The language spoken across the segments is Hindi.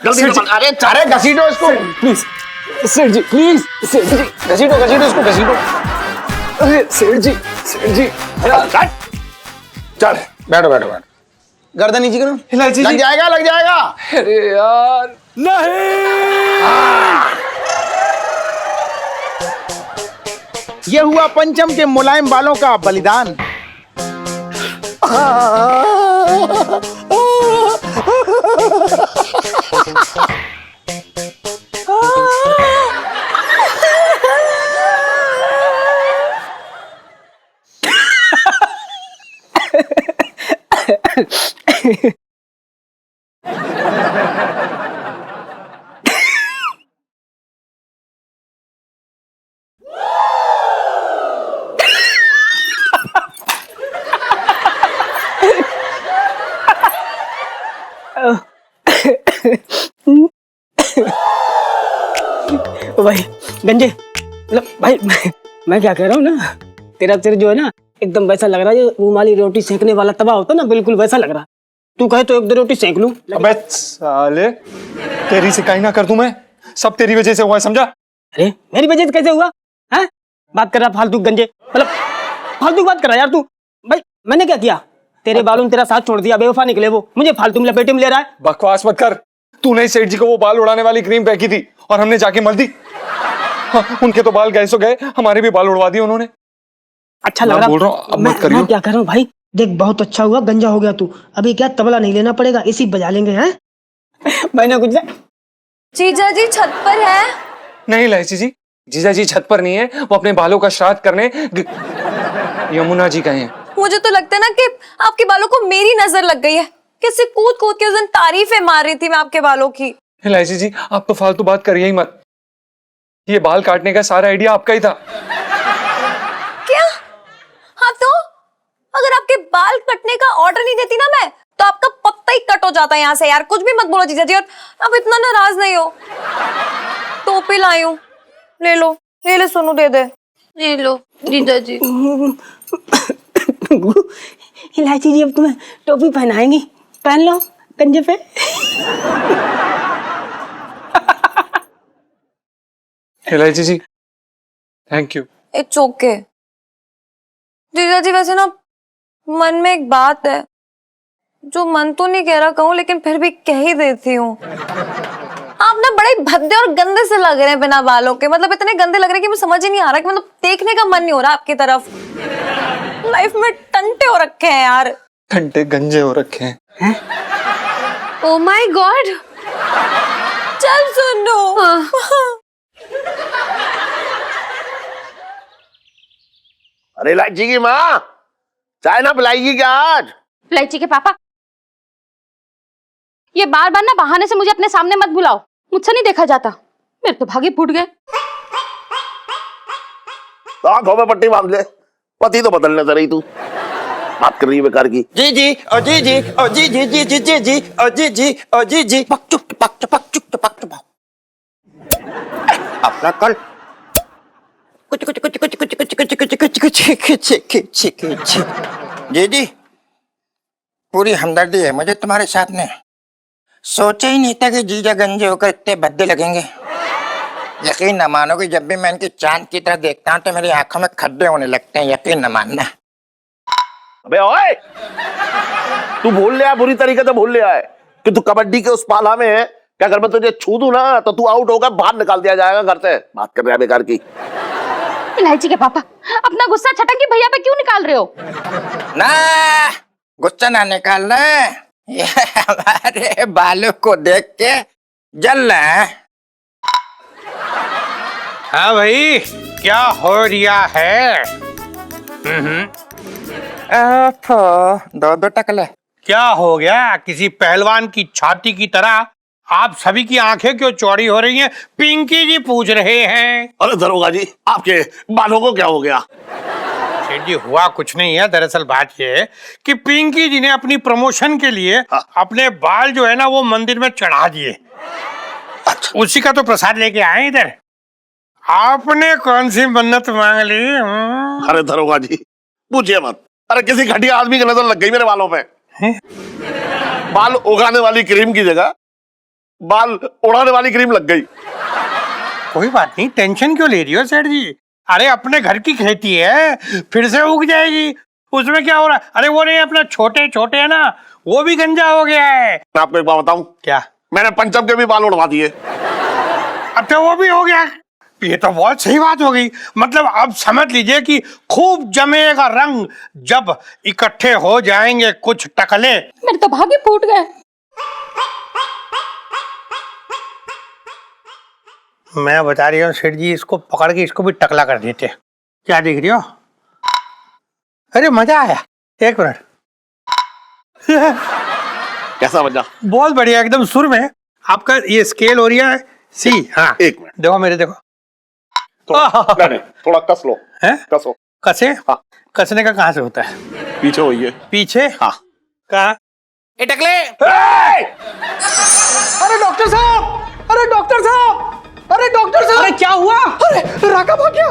जल्दी से बना। अरे घसीटो इसको प्लीज सेठ जी, प्लीज सेठ जी, घसीटो घसीटो इसको घसीटो। अरे सेठ जी, सेठ जी चल बैठो बैठो बैठो, गर्दन नीचे करो। इलायची लग जी। जाएगा लग जाएगा। अरे यार नहीं। ये हुआ पंचम के मुलायम बालों का बलिदान। ओ भाई गंजे, मतलब भाई मैं क्या कह रहा हूँ ना, तेरा सिर जो है ना एकदम वैसा लग रहा है जो रूमाली रोटी सेकने वाला तवा होता ना, बिल्कुल वैसा लग रहा। तू कहे तो एक दो रोटी सेक लूं। अबे साले, तेरी शिकायत ना कर दूं मैं, सब तेरी वजह से हुआ है, समझा? अरे मेरी वजह से कैसे हुआ है? बात कर रहा फालतू गंजे, मतलब फालतू बात कर रहा यार तू। भाई मैंने क्या किया? तेरे बालों ने तेरा साथ छोड़ दिया, बेवफा निकले वो, मुझे फालतू में लपेटे में ले रहा है। बकवास मत कर। तूने सेठ जी को वो बाल उड़ाने वाली क्रीम फेंकी थी और हमने जाके मल दी। हाँ, उनके तो बाल गए सो गए, हमारे भी बाल उड़वा दिए उन्होंने। अच्छा लग मैं रहा बोल रहा हूँ, अब मत करियो। मैं क्या कर रहा हूँ भाई, देख बहुत अच्छा हुआ गंजा हो गया तू। अभी क्या तबला नहीं लेना पड़ेगा, इसी बजा लेंगे हैं। मैंने कुछ जीजा जी छत पर है। नहीं इलायची जी, जीजा जी छत पर नहीं है, वो अपने बालों का श्राद्ध करने यमुना जी गए हैं। मुझे तो लगता है ना कि आपके बालों को मेरी नजर लग गई है। कैसे कूद कूद के उस दिन तारीफें मार रही थी मैं आपके बालों की। इलायची जी आप तो फालतू बात करिए ही मत, ये बाल काटने का सारा आइडिया आपका ही था। क्या? हाँ तो अगर आपके बाल कटने का ऑर्डर नहीं देती ना मैं, तो आपका पत्ता ही कट हो जाता है यहाँ से। यार कुछ भी मत बोलो जीजा जी, और अब इतना नाराज नहीं हो। टोपी लाई हूँ, ले लो, ले ले सोनू, दे दे, ले लो जीजा जी। इलायची जी अब तुम्हें टोपी पहनाएंगी, पहन लो गंजे पे। इलायची जी थैंक यू। इट्स ओके जीजा जी। वैसे ना मन में एक बात है जो मन तो नहीं कह रहा कहूँ, लेकिन फिर भी कह ही देती हूँ। आप ना बड़े भद्दे और गंदे से लग रहे हैं बिना बालों के। मतलब इतने गंदे लग रहे हैं कि मुझे समझ ही नहीं आ रहा कि मतलब देखने का मन नहीं हो रहा आपकी तरफ। लाइफ में टंटे हो रखे हैं यार, घंटे गंजे हो रखे हैं। Oh my God. चल सुनो। अरे इलायची की माँ, चाय ना पिलाएगी क्या आज? इलायची के पापा, ये बार बार ना बहाने से मुझे अपने सामने मत बुलाओ, मुझसे नहीं देखा जाता। मेरे तो भागे फूट गए। तो आंखों में पट्टी बांध ले, पति तो बदलने से रही तू। बात कर रही है बेकार की। जी जी ओ जी जी ओ जी जी जी जी जी जी ओ जी जी ओ जी जी पक चुप पक चुप पक चुप पक चुप। अपना कल कुछ कुछ कुछ कुछ कुछ कुछ कुछ कुछ कुछ कुछ कुछ कुछ। जी जी पूरी हमदर्दी है मुझे तुम्हारे साथ में। सोचा ही नहीं था कि जीजा गंजे होकर इतने भद्दे लगेंगे। यकीन न मानोगे, जब भी मैं इनकी चांद की तरह देखता हूँ तो मेरी आंखों में खड्डे होने लगते हैं, यकीन न मानना। अबे ओए, तू भूल लिया, बुरी तरीके से भूल लिया है कि तू कबड्डी के उस पाला में है। क्या अगर मैं तुझे छू दूं ना तो तू आउट होकर बाहर निकाल दिया जाएगा घर से। बात कर रहा है बेकार की। इलायची के पापा, अपना गुस्सा छटंगी भैया पे क्यों निकाल रहे हो? ना गुस्सा ना निकालना, ये हमारे बालों को देख के जल रहा है। हाँ भाई, क्या हो रिया है? दो दो टकले। क्या हो गया? किसी पहलवान की छाती की तरह आप सभी की आंखें क्यों चौड़ी हो रही हैं? पिंकी जी पूछ रहे हैं। अरे दरोगा जी, आपके बालों को क्या हो गया? सेठ जी हुआ कुछ नहीं है, दरअसल बात ये है कि पिंकी जी ने अपनी प्रमोशन के लिए अपने बाल जो है ना वो मंदिर में चढ़ा दिए। अच्छा। उसी का तो प्रसाद लेके आए इधर। आपने कौन सी मन्नत मांग ली? अरे दरोगा जी पूछिए मत। अरे किसी घटिया आदमी की नजर लग गई मेरे बालों पे। बाल उगाने वाली क्रीम की जगह बाल उड़ाने वाली क्रीम लग गई। कोई बात नहीं, टेंशन क्यों ले रही हो सेठ जी? अरे अपने घर की खेती है, फिर से उग जाएगी, उसमें क्या हो रहा है? अरे वो नहीं, अपना छोटे छोटे है ना, वो भी गंजा हो गया है। मैं आपको एक बात बताऊं, क्या? मैंने पंचम के भी बाल उड़वा दिए। अब तो वो भी हो गया। ये तो बहुत सही बात हो गई। मतलब अब समझ लीजिए कि खूब जमेगा रंग जब इकट्ठे हो जाएंगे कुछ टकले। मेरे तो भाग्य फूट गए। मैं बता रही हूँ सेठ जी, इसको पकड़ के इसको भी टकला कर देते। क्या देख रही हो? अरे मजा आया। एक मिनट। कैसा बजा? बहुत बढ़िया, एकदम सुर में। आपका ये स्केल हो रही है सी। हाँ, एक मिनट देखो मेरे, देखो नहीं, थोड़ा कस लो। है कसो। कसे। हाँ। कसने का कहाँ से होता है? पीछे हुई है। पीछे। हाँ। कहाँ? ए टकले, अरे डॉक्टर साहब, अरे डॉक्टर साहब, अरे डॉक्टर साहब, अरे क्या हुआ? अरे राका भाग गया।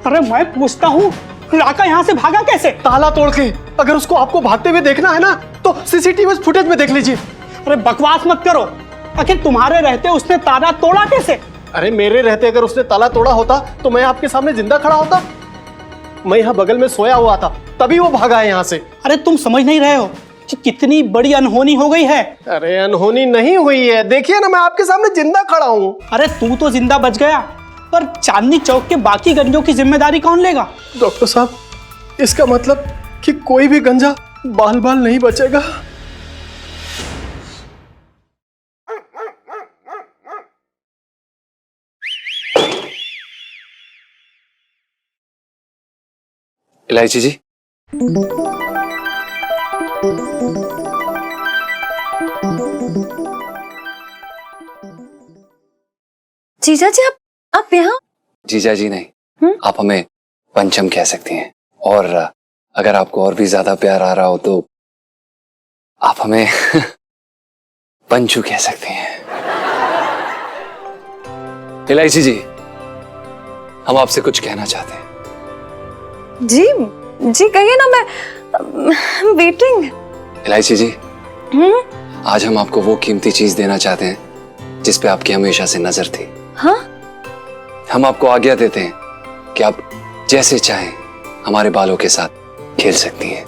अरे मैं पूछता हूँ, राका यहाँ से भागा कैसे? ताला तोड़ के। अगर उसको आपको भागते हुए देखना है ना तो सीसीटीवी फुटेज में देख लीजिए। अरे बकवास मत करो, आखिर तुम्हारे रहते उसने ताला तोड़ा कैसे? अरे मेरे रहते अगर उसने ताला तोड़ा होता तो मैं आपके सामने जिंदा खड़ा होता। मैं यहाँ बगल में सोया हुआ था, तभी वो भागा है यहाँ से। अरे तुम समझ नहीं रहे हो कि कितनी बड़ी अनहोनी हो गई है। अरे अनहोनी नहीं हुई है, देखिए ना मैं आपके सामने जिंदा खड़ा हूँ। अरे तू तो जिंदा बच गया, पर चांदनी चौक के बाकी गंजों की जिम्मेदारी कौन लेगा? डॉक्टर साहब, इसका मतलब कि कोई भी गंजा बाल बाल नहीं बचेगा। इलायची जी, जीजा जी आप यहाँ? जीजा जी नहीं, आप हमें पंचम कह सकती हैं। और अगर आपको और भी ज्यादा प्यार आ रहा हो तो आप हमें पंचू कह सकती हैं। इलायची जी, हम आपसे कुछ कहना चाहते हैं। जी जी कहिए ना, मैं वेटिंग। इलायची जी, आज हम आपको वो कीमती चीज देना चाहते हैं जिस पे आपकी हमेशा से नजर थी। हाँ? हम आपको आज्ञा देते हैं कि आप जैसे चाहें हमारे बालों के साथ खेल सकती हैं।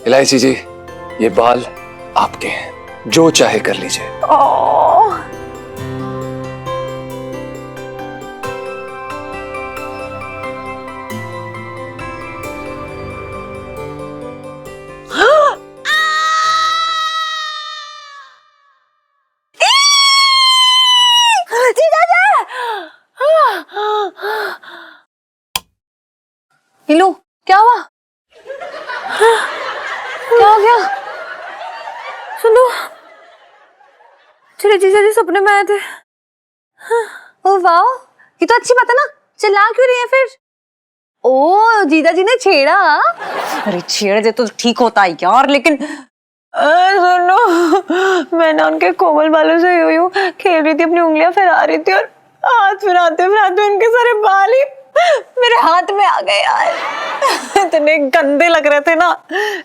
इलायची जी, ये बाल आपके हैं, जो चाहे कर लीजिए। हीलू, क्या हुआ? क्या हो गया? सुनो, चले जीजा जी सपने में आए थे। ओ वाह, ये तो अच्छी बात है ना, चिल्ला क्यों रही है फिर? ओ जीजा जी ने छेड़ा? अरे छेड़ दे तो ठीक होता है यार, लेकिन सुनो, मैं ना उनके कोमल बालों से यूं खेल रही थी, अपनी उंगलियां फैला रही थी और हाथ फिराते फिराते उनके सारे बाल ही मेरे हाथ में आ गए यार। इतने गंदे लग रहे थे ना,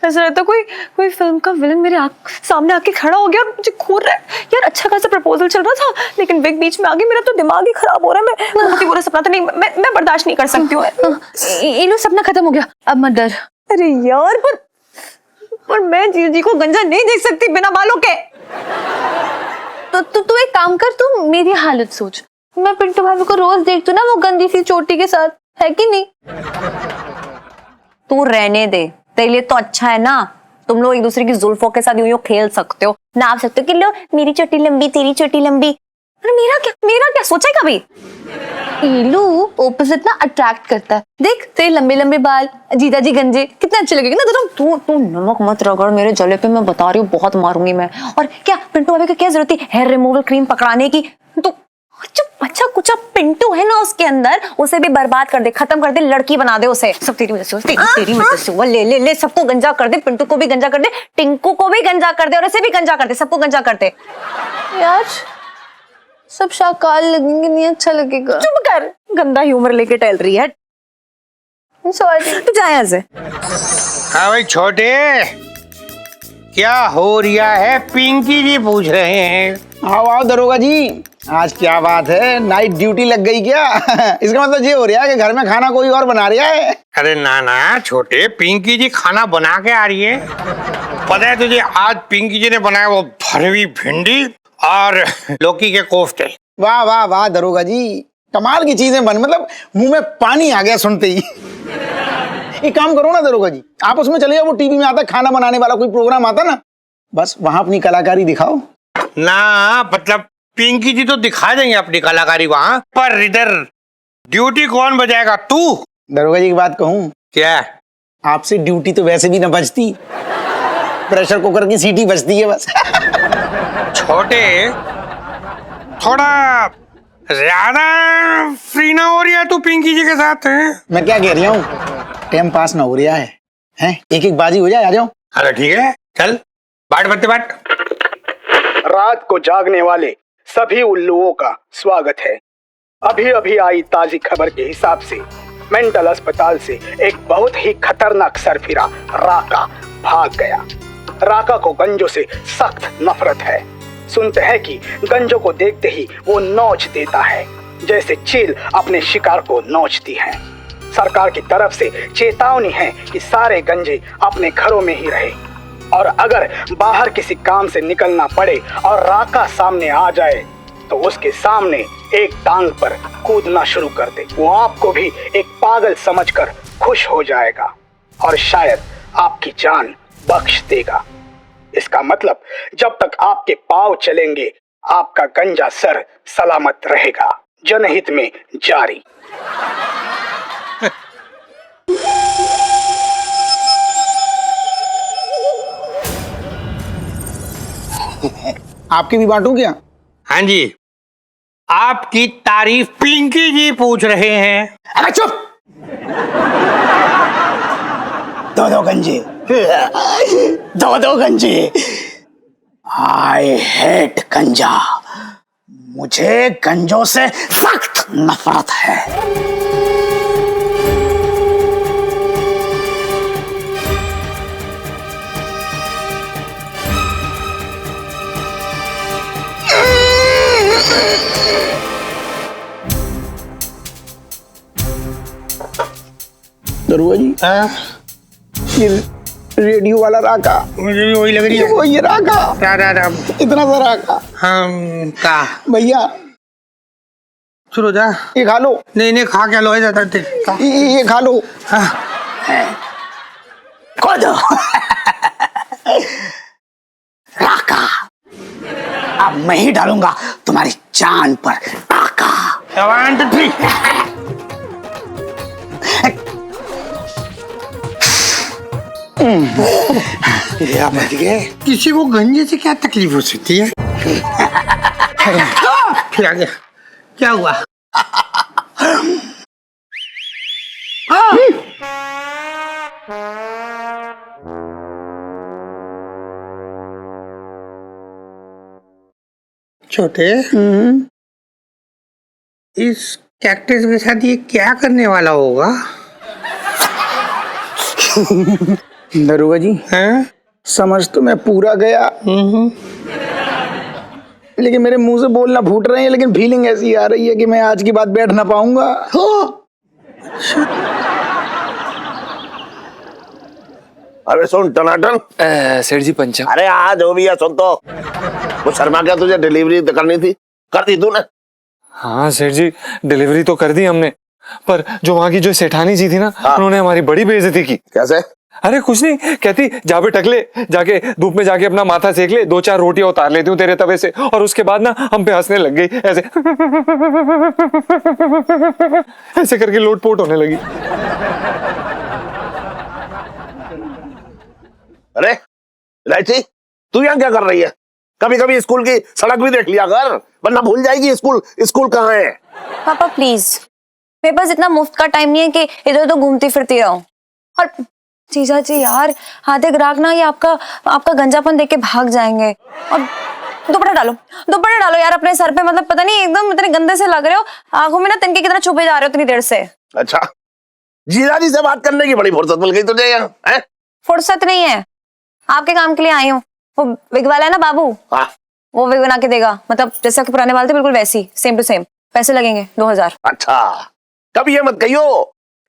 ऐसा लगता कोई फिल्म का विलन मेरे सामने आके खड़ा हो गया और मुझे घूर रहा है यार। अच्छा खासा प्रपोजल चल रहा था, लेकिन विग बीच में आ गई, मेरा तो दिमाग ही खराब हो रहा है। मैं बहुत ही बुरा सपना था, नहीं मैं बर्दाश्त नहीं कर सकती हूँ। इलू, सपना खत्म हो गया, अब मत डर। अरे यार, पर मैं जीजी को गंजा नहीं देख सकती बिना बालों के। तो तू एक काम कर, तू मेरी हालत सोच। मैं पिंटू भाभी को रोज देखती हूँ ना वो गंदी सी चोटी के साथ, है कि नहीं? तू रहने दे, तेरे लिए तो अच्छा है ना, तुम लोग एक दूसरे की जुल्फों के साथ यूं खेल सकते हो, नाप सकते हो कि लो मेरी चोटी लंबी तेरी चोटी लंबी। अरे मेरा क्या सोचा है कभी? इलू ऑपोजिट ना अट्रैक्ट करता है। देख तेरे लंबे लंबे बाल, जीजा जी गंजे, कितने अच्छे लगेंगे ना। तू नमक मत रगड़ मेरे जले पे, मैं बता रही हूँ बहुत मारूंगी मैं। और क्या पिंटू भाभी को क्या जरूरत है हेयर रिमूवल क्रीम पकड़ाने की? तो जो बच्चा कुछ पिंटू है ना उसके अंदर, उसे भी बर्बाद कर दे, खत्म कर दे, लड़की बना दे उसे। सब तेरी वजह से, तेरी वजह से। वो ले सबको गंजा कर दे, पिंटू को भी गंजा कर दे, टिंकू को भी गंजा कर दे और इसे भी गंजा कर दे, सबको गंजा कर दे। यार सब शाकाल लगेंगे, नहीं अच्छा लगेगा। चुप कर, गंदा ह्यूमर लेके टहल रही है। सॉरी, तू जा यहाँ से। हाँ भाई छोटे, क्या हो रिया है? पिंकी जी पूछ रहे हैं। आओ आओ दरोगा जी, आज क्या बात है, नाइट ड्यूटी लग गई क्या? इसका मतलब ये हो रहा है कि घर में खाना कोई और बना रहा है। अरे ना ना छोटे, पिंकी जी खाना बना के आ रही है। पता है तुझे, आज पिंकी जी ने बनाया वो भरवी भिंडी और लौकी के कोफ्ते। वाह वाह वाह दरोगा जी, कमाल की चीजें बन, मतलब मुंह में पानी आ गया सुनते ही। एक काम करो ना दरोगा जी, आप उसमें चले जाओ, वो टीवी में आता खाना बनाने वाला कोई प्रोग्राम आता ना, बस वहां अपनी कलाकारी दिखाओ ना। मतलब पिंकी जी तो दिखा देंगे अपनी कलाकारी वहां, पर इधर ड्यूटी कौन बजाएगा? तू। दरोगा जी की बात कहूँ, क्या? आपसे ड्यूटी तो वैसे भी ना बजती, प्रेशर कुकर की सीटी बजती है बस। छोटे, थोड़ा ज्यादा फ्री ना हो रही है तू पिंकी जी के साथ है? मैं क्या कह रही हूँ, टाइम पास ना हो रहा है, हैं? एक एक बाजी हो जाए, आ जाओ। अरे ठीक है, चल बाट बत्ते बाट। रात को जागने वाले सभी उल्लुओं का स्वागत है। अभी अभी आई ताजी खबर के हिसाब से मेंटल अस्पताल से एक बहुत ही खतरनाक सरफिरा राका भाग गया। राका को गंजों से सख्त नफरत है। सुनते हैं कि गंजों को देखते ही वो नोच देता है, जैसे चील अपने शिकार को नोचती है। सरकार की तरफ से चेतावनी है कि सारे गंजे अपने घरों में ही रहे, और अगर बाहर किसी काम से निकलना पड़े और राका सामने आ जाए तो उसके सामने एक टांग पर कूदना शुरू कर दे। वो आपको भी एक पागल समझकर खुश हो जाएगा और शायद आपकी जान बख्श देगा। इसका मतलब जब तक आपके पांव चलेंगे आपका गंजा सर सलामत रहेगा। जनहित में जारी। आपकी भी बांटू क्या? हाँ जी, आपकी तारीफ पिंकी जी पूछ रहे हैं। अरे चुप, दो गंजे, दो गंजे। आई हेट गंजा, मुझे गंजों से सख्त नफरत है। दरोगा जी, ये रेडियो वाला राका, मुझे भी वही लग रही है। वो ये राका, इतना सा राका। हम का भैया शुरू जा। ये खा लो। नहीं नहीं, खा क्या लो, ये खा लो। हाँ। खो दो। राका, अब मैं ही डालूंगा तुम्हारी जान पर राका। 1 2 3। किसी को गंजे से क्या तकलीफ हो सकती है? फिर आ गया, क्या हुआ? छोटे, इस कैक्टस के साथ ये क्या करने वाला होगा? दरोगा जी, हैं? समझ तो मैं पूरा गया, लेकिन मेरे मुंह से बोलना फूट रहे हैं, लेकिन फीलिंग ऐसी आ रही है कि मैं आज की बात बैठ ना पाऊंगा। अरे सुन टनाटन, सेठ जी पंचा। अरे आज हो भैया, सुन तो, वो शर्मा क्या तुझे डिलीवरी करनी थी, कर दी तूने? हाँ सेठ जी, डिलीवरी तो कर दी हमने, पर जो वहाँ की जो सेठानी जी थी ना, उन्होंने हमारी बड़ी बेइज्जती की। कैसे? अरे कुछ नहीं, कहती जा बे टकले, जाके धूप में जाके अपना माथा सेक ले, 2-4 रोटियां उतार लेती हूँ तेरे तवे से, और उसके बाद ना हम पे हंसने लग गई, ऐसे ऐसे करके लोटपोट होने लगी। अरे इलायची, तू यहाँ क्या कर रही है? कभी कभी स्कूल की सड़क भी देख लिया कर, वरना भूल जाएगी स्कूल कहाँ है। पापा प्लीज, मेरे पास इतना मुफ्त का टाइम नहीं है कि इधर उधर घूमती फिरती रहूं। और जीजा जी यार, आधे ग्राहक ना ये आपका गंजापन देख के भाग जाएंगे। और दुपट्टा डालो यार अपने सर पे, मतलब पता नहीं एकदम इतने गंदे से लग रहे हो, आंखों में ना तिनके कितना छुपे जा रहे हो इतनी देर से। अच्छा, जीजा जी से बात करने की बड़ी फुर्सत मिल गई तुझे यहाँ? फुर्सत नहीं है, आपके काम के लिए आई हूँ। वो विग वाला है ना बाबू, हाँ वो विग बना के देगा, मतलब जैसे आपके पुराने बाल थे बिल्कुल वैसी, सेम टू सेम। पैसे लगेंगे 2000। अच्छा, कब ये मत कहियो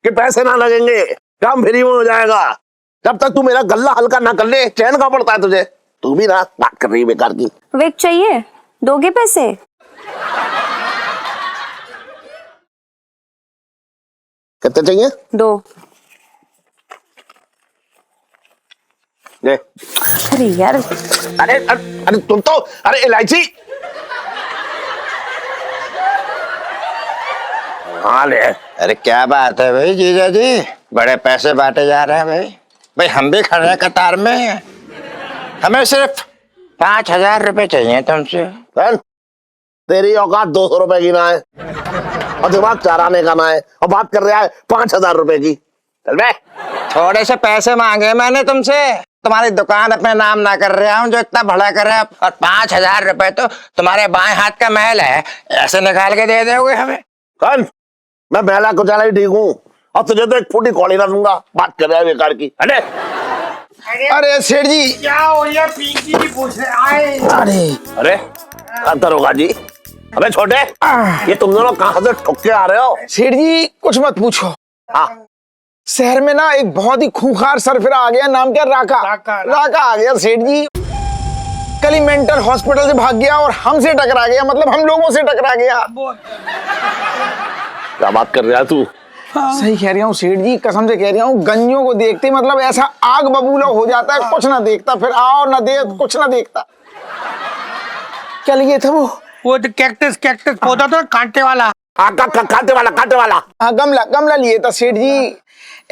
कि पैसे ना लगेंगे, काम फ्री में हो जाएगा। जब तक तू मेरा गल्ला हल्का ना कर ले, चैन कहाँ पड़ता है तुझे? तू भी ना बात कर रही है बेकार की। विग चाहिए, दोगे पैसे? कितने चाहिए? 2। ले। अरे यार, अरे अरे अरे तुम तो, अरे इलायची। हाँ ले। अरे क्या बात है भाई जीजा जी, बड़े पैसे बांटे जा रहे हैं भाई। भाई हम भी खड़े हैं कतार में, हमें सिर्फ 5000 रुपए चाहिए तुमसे। तेरी औकात 200 रुपए की ना है और दिमाग चराने का ना है, और बात कर रहा है 5000 रुपए की। चल बे। थोड़े से पैसे मांगे मैंने तुमसे, तुम्हारी दुकान अपने नाम ना कर रहा हूँ जो इतना भला कर रहा है, और 5000 रुपए तो तुम्हारे बाएं हाथ का महल है, ऐसे निकाल के दे दोगे हमें? कौन? मैं महला कुचाला ही ठीक हूँ, और तुझे तो एक फूटी कौड़ी ना दूंगा। बात कर रहा है बेकार की। अरे अरे सेठ जी, क्या हो गया? पिंकी जी पूछ रहे आए। अरे अरे दरोगा जी, अबे छोटे, ये तुम दोनों कहाँ से ठुक के आ रहे हो? सेठ जी कुछ मत पूछो, हाँ शहर में ना एक बहुत ही खूंखार सरफिरा आ गया, नाम क्या? राका। राका आ गया सेठ जी, कल ही मेंटल हॉस्पिटल से भाग गया और हमसे टकरा गया, मतलब हम लोगों से टकरा गया। क्या बात कर रहा है तू? सही कह रहा हूँ सेठ जी, कसम से कह रहा हूँ, गंजियों को देखते मतलब ऐसा आग बबूला हो जाता है, कुछ ना देखता, फिर आओ ना दे, कुछ ना देखता। क्या लिए था वो तो कैक्टस पौधा तो कांटे वाला। हाँ कांटे वाला। हाँ गमला लिए था सेठ जी।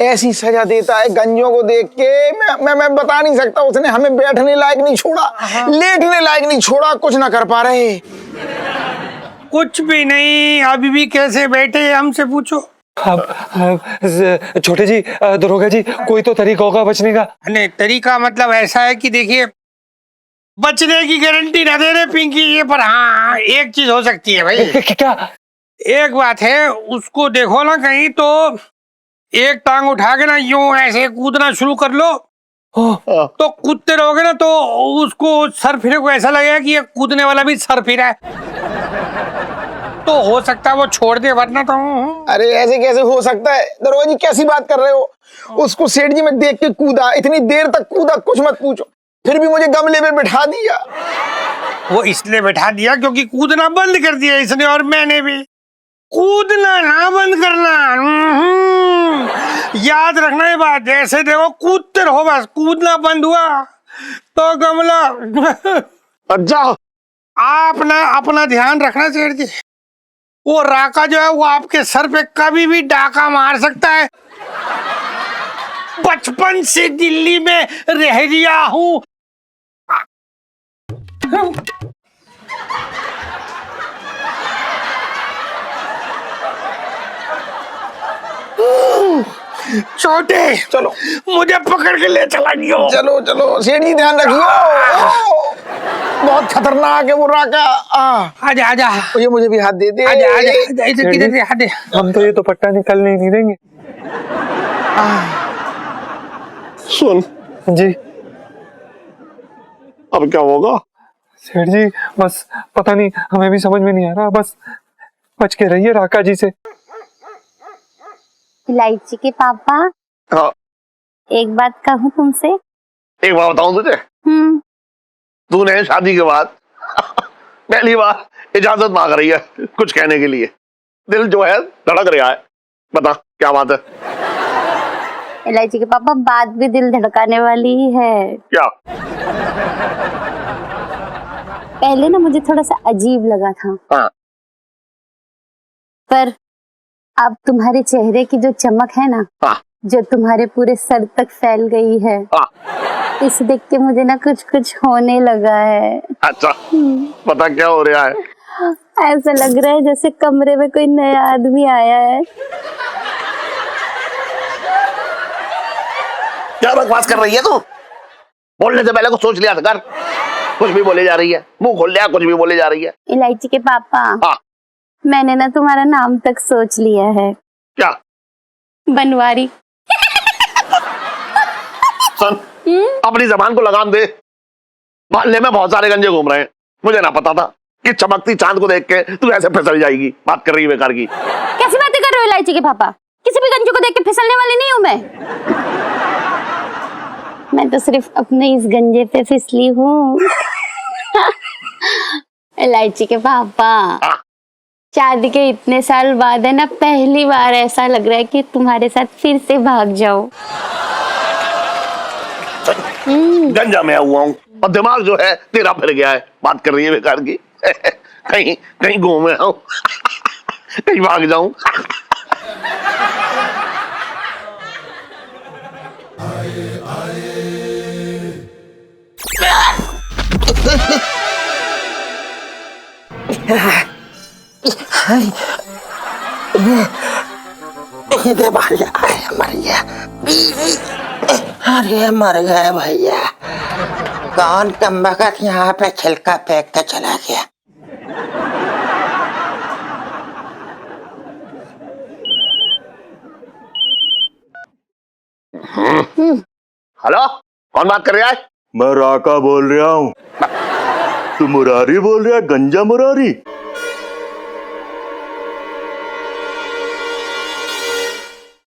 ऐसी सजा देता है गंजियों को देख के, मैं बता नहीं सकता। उसने हमें बैठने लायक नहीं छोड़ा, लेटने लायक नहीं छोड़ा, कुछ ना कर पा रहे। कुछ भी नहीं, अभी भी कैसे बैठे हमसे पूछो। छोटे जी, दरोगा जी, कोई तो तरीका होगा बचने का? नहीं, तरीका मतलब ऐसा है कि देखिए, बचने की गारंटी ना दे रहे पिंकी ये, पर हाँ एक चीज हो सकती है भाई। क्या? एक बात है, उसको देखो ना कहीं तो एक टांग उठा के ना यूं ऐसे कूदना शुरू कर लो, तो कूदते रहोगे ना तो उसको सर फिरे को ऐसा लगेगा कि ये कूदने वाला भी सर फिरा है, तो हो सकता है वो छोड़ दे, वरना तो। अरे ऐसे कैसे हो सकता है दरोगा जी, कैसी बात कर रहे हो? उसको सेठ जी मैं देख के कूदा, इतनी देर तक कूदा, कुछ मत पूछो, फिर भी मुझे गमले में बिठा दिया। वो इसलिए बैठा दिया क्योंकि कूदना बंद कर दिया इसने, और मैंने भी। कूदना ना बंद करना, याद रखना ये बात। जैसे देखो कूदते रहो, बस कूदना बंद हुआ तो गमला। अच्छा, आप ना अपना ध्यान रखना सेठ जी, वो राका जो है वो आपके सर पे कभी भी डाका मार सकता है। बचपन से दिल्ली में रह रिया हूं। छोटे, चलो मुझे पकड़ के ले चला गयो। चलो चलो सेठ जी, ध्यान रखियो, बहुत खतरनाक है वो राका। आजा आजा, ये मुझे भी हाथ दे दे। आजा आजा, इधर किधर से हाथ दे। हम तो ये दुपट्टा निकलने नहीं देंगे। सुन जी अब क्या होगा? सेठ जी, बस पता नहीं, हमें भी समझ में नहीं आ रहा, बस बच के रहिए राका जी से। इलायची के पापा, हाँ एक बात कहूँ तुमसे? एक बात बताऊं तुझे, तूने शादी के बाद पहली बार इजाजत मांग रही है कुछ कहने के लिए। दिल जो है धड़क रहा है, बता क्या बात है? इलायची के पापा, बात भी दिल धड़काने वाली ही है। क्या? पहले ना मुझे थोड़ा सा अजीब लगा था, हाँ। पर अब तुम्हारे चेहरे की जो चमक है ना, हाँ। जो तुम्हारे पूरे सर तक फैल गई है, हाँ। इसे देख के मुझे ना कुछ कुछ होने लगा है। अच्छा, पता क्या हो रहा है? ऐसा लग रहा है जैसे कमरे में कोई नया आदमी आया है। क्या बकवास कर रही है तू? बोलने से पहले कुछ सोच लिया कर। कुछ भी बोले जा रही है, मुंह खोल लिया, कुछ भी बोले जा रही है। इलायची के पापा, हाँ। मैंने ना तुम्हारा नाम तक सोच लिया है। क्या? बनवारी। सुन, अपनी जबान को लगाम दे। मोहल्ले में बहुत सारे गंजे घूम रहे हैं, मुझे ना पता था कि चमकती चांद को देख के तू ऐसे फिसल जाएगी। बात कर रही है बेकार की। कैसी बातें कर रहे हो इलायची के पापा? किसी भी गंजे को देख के फिसलने वाली नहीं हूँ मैं तो सिर्फ अपने इस गंजे पे फिसली हूँ। इलायची के पापा, शादी के इतने साल बाद है ना, पहली बार ऐसा लग रहा है कि तुम्हारे साथ फिर से भाग जाऊं। गंजा मैं हुआ हूँ और दिमाग जो है तेरा फिर गया है। बात कर रही है बेकार की। कहीं कहीं घूमे आऊं, कहीं भाग जाऊं। अरे मर गए भैया। कौन कमबख्त यहाँ पे छिलका फेंक के चला गया? हेलो, कौन बात कर रहा है? मैं राका बोल रहा हूँ। तू मुरारी बोल रहा है? गंजा मुरारी?